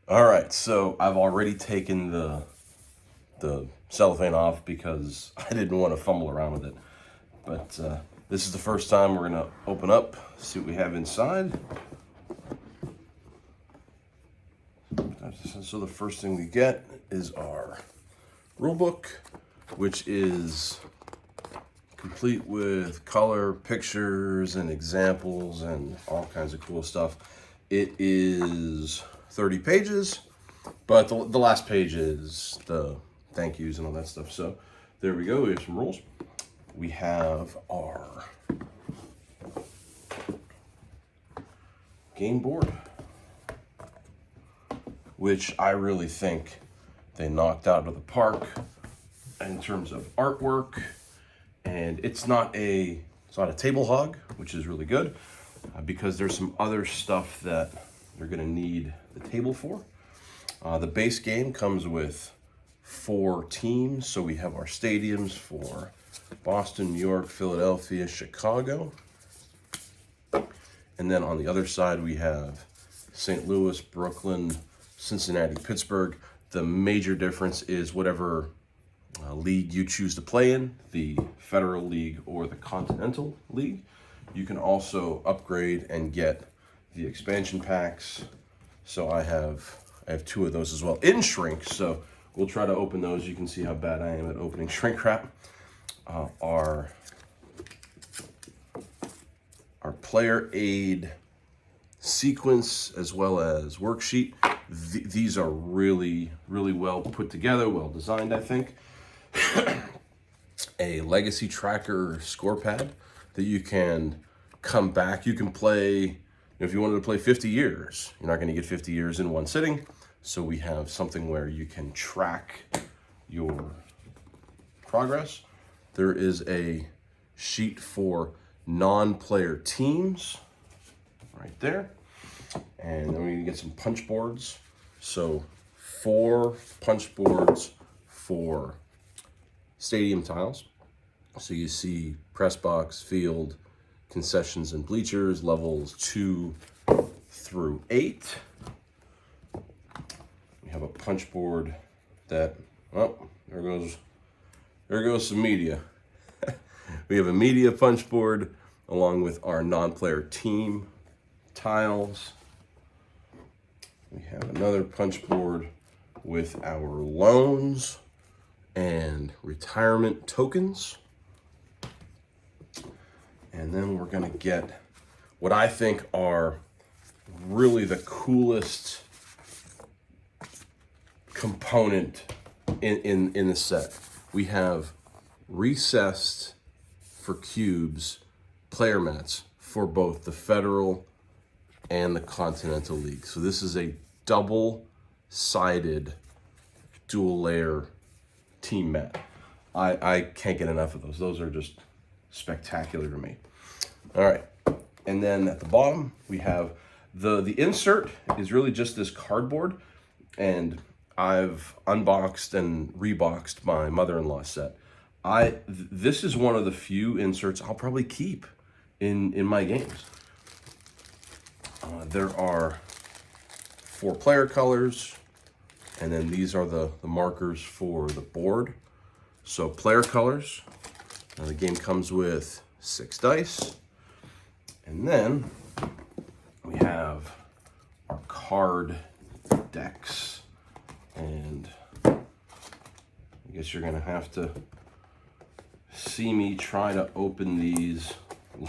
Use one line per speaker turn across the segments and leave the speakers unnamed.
All right, so I've already taken the cellophane off because I didn't want to fumble around with it. But this is the first time we're gonna open up, see what we have inside. So the first thing we get is our rule book, which is complete with color, pictures, and examples, and all kinds of cool stuff. It is 30 pages, but the last page is the thank yous and all that stuff. So there we go. We have some rules. We have our game board, which I really think they knocked out of the park in terms of artwork. And it's not a table hog, which is really good because there's some other stuff that you're gonna need the table for. The base game comes with 4 teams, so we have our stadiums for Boston, New York, Philadelphia, Chicago. And then on the other side we have St. Louis, Brooklyn, Cincinnati, Pittsburgh. The major difference is whatever league you choose to play in, the Federal League or the Continental League. You can also upgrade and get the expansion packs. So I have 2 of those as well in shrink. So we'll try to open those. You can see how bad I am at opening shrink wrap. Our player aid sequence as well as worksheet. These are really, really well put together, well designed, I think. A legacy tracker score pad that you can come back. You can play, if you wanted to play 50 years, you're not going to get 50 years in one sitting. So we have something where you can track your progress. There is a sheet for non-player teams right there. And then we can get some punch boards. So 4 punch boards for stadium tiles. So you see press box, field, concessions and bleachers, levels 2 through 8. We have a punch board that, oh, there goes some media. We have a media punch board along with our non-player team tiles. We have another punch board with our loans and retirement tokens. And then we're gonna get what I think are really the coolest component in the set. We have recessed for cubes player mats for both the Federal and the Continental League. So this is a double-sided dual layer team mat. I can't get enough of those. Those are just spectacular to me. All right, and then at the bottom we have the insert is really just this cardboard, and I've unboxed and reboxed my mother-in-law set. This is one of the few inserts I'll probably keep in my games. There are 4 player colors, and then these are the markers for the board. So player colors, the game comes with 6 dice. And then we have our card decks. And I guess you're gonna have to see me try to open these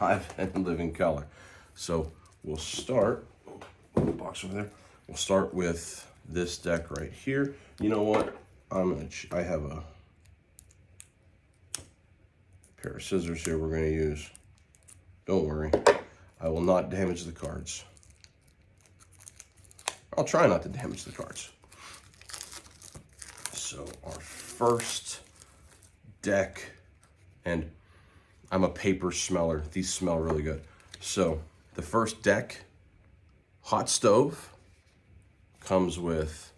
live and living color. So we'll start, the box over there. We'll start with this deck right here. You know what? I have a pair of scissors here we're gonna use. Don't worry, I will not damage the cards. I'll try not to damage the cards. So our first deck, and I'm a paper smeller. These smell really good. So the first deck, Hot Stove, comes with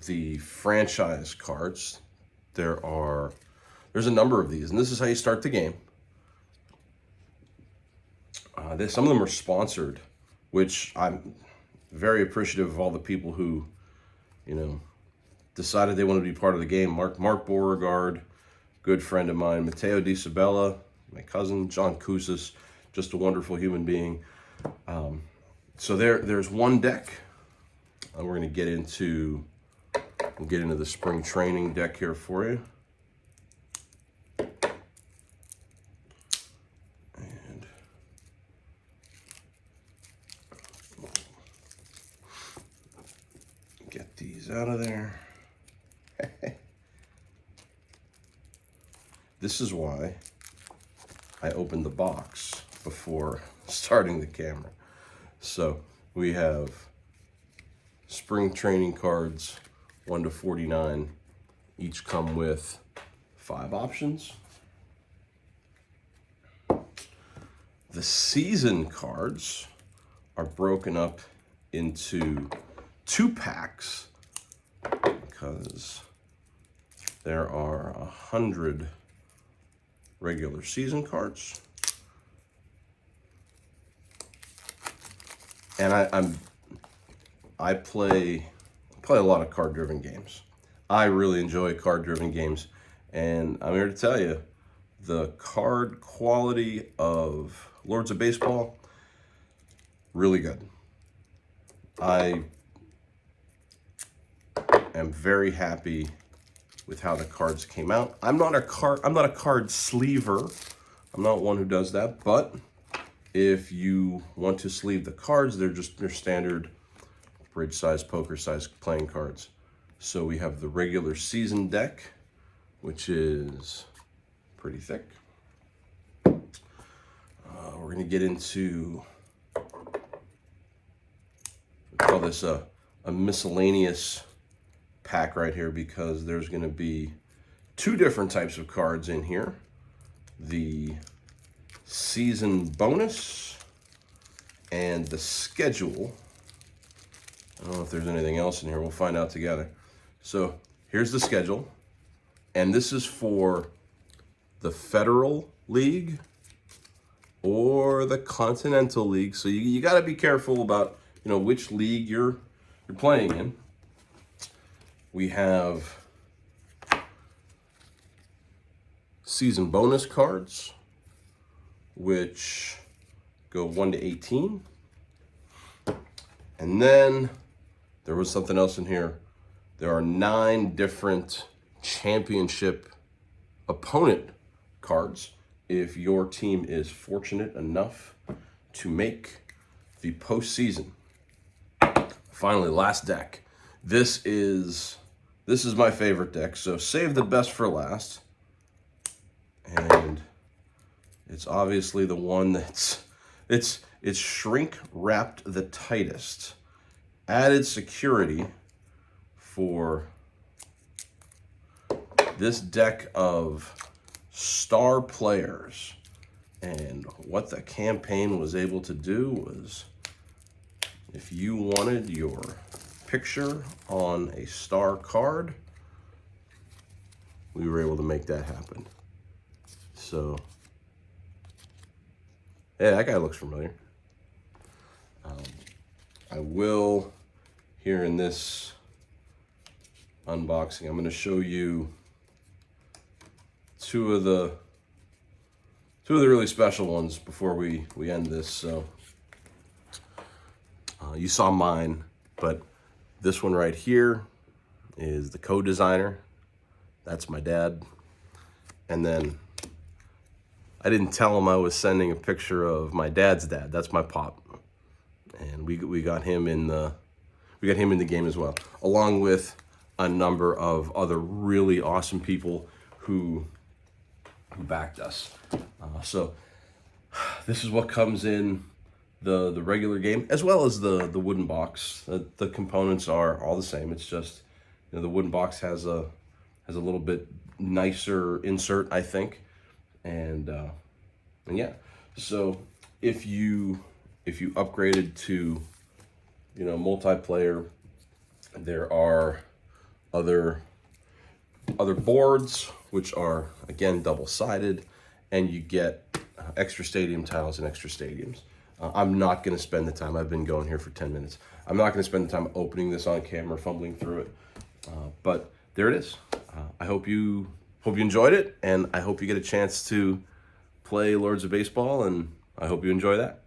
the franchise cards. There's a number of these, and this is how you start the game. Some of them are sponsored, which I'm very appreciative of all the people who, decided they wanted to be part of the game. Mark Beauregard, good friend of mine. Matteo Di Sabella, my cousin. John Kousas, just a wonderful human being. So there's one deck. We're going to get into the spring training deck here for you. And get these out of there. This is why I opened the box before starting the camera. So we have spring training cards, 1 to 49. Each come with 5 options. The season cards are broken up into 2 packs because there are 100 regular season cards. And I play a lot of card-driven games. I really enjoy card-driven games, and I'm here to tell you, the card quality of Lords of Baseball, really good. I am very happy with how the cards came out. I'm not a card sleever. I'm not one who does that, but if you want to sleeve the cards, they're just your standard bridge size, poker size playing cards. So we have the regular season deck, which is pretty thick. We're gonna get into, we call this a miscellaneous pack right here, because there's gonna be 2 different types of cards in here. The season bonus and the schedule. I don't know if there's anything else in here. We'll find out together. So here's the schedule. And this is for the Federal League or the Continental League. So you got to be careful about, which league you're playing in. We have season bonus cards, which go 1 to 18. And then there was something else in here. There are 9 different championship opponent cards if your team is fortunate enough to make the postseason. Finally, last deck. This is my favorite deck, so save the best for last. And it's obviously the one that's it's shrink wrapped the tightest. Added security for this deck of star players. And what the campaign was able to do was, if you wanted your picture on a star card, we were able to make that happen. So, yeah, that guy looks familiar. I will, here in this unboxing, I'm going to show you two of the really special ones before we end this. So, you saw mine, but this one right here is the co-designer. That's my dad. And then I didn't tell him I was sending a picture of my dad's dad. That's my pop. And we got him in the game as well, along with a number of other really awesome people who backed us. So this is what comes in the regular game, as well as the wooden box. The components are all the same. It's just, the wooden box has a little bit nicer insert, I think. And yeah, so if you upgraded to, multiplayer, there are other boards, which are, again, double-sided, and you get extra stadium tiles and extra stadiums. I'm not going to spend the time. I've been going here for 10 minutes. I'm not going to spend the time opening this on camera, fumbling through it. But there it is. I hope you enjoyed it, and I hope you get a chance to play Lords of Baseball, and I hope you enjoy that.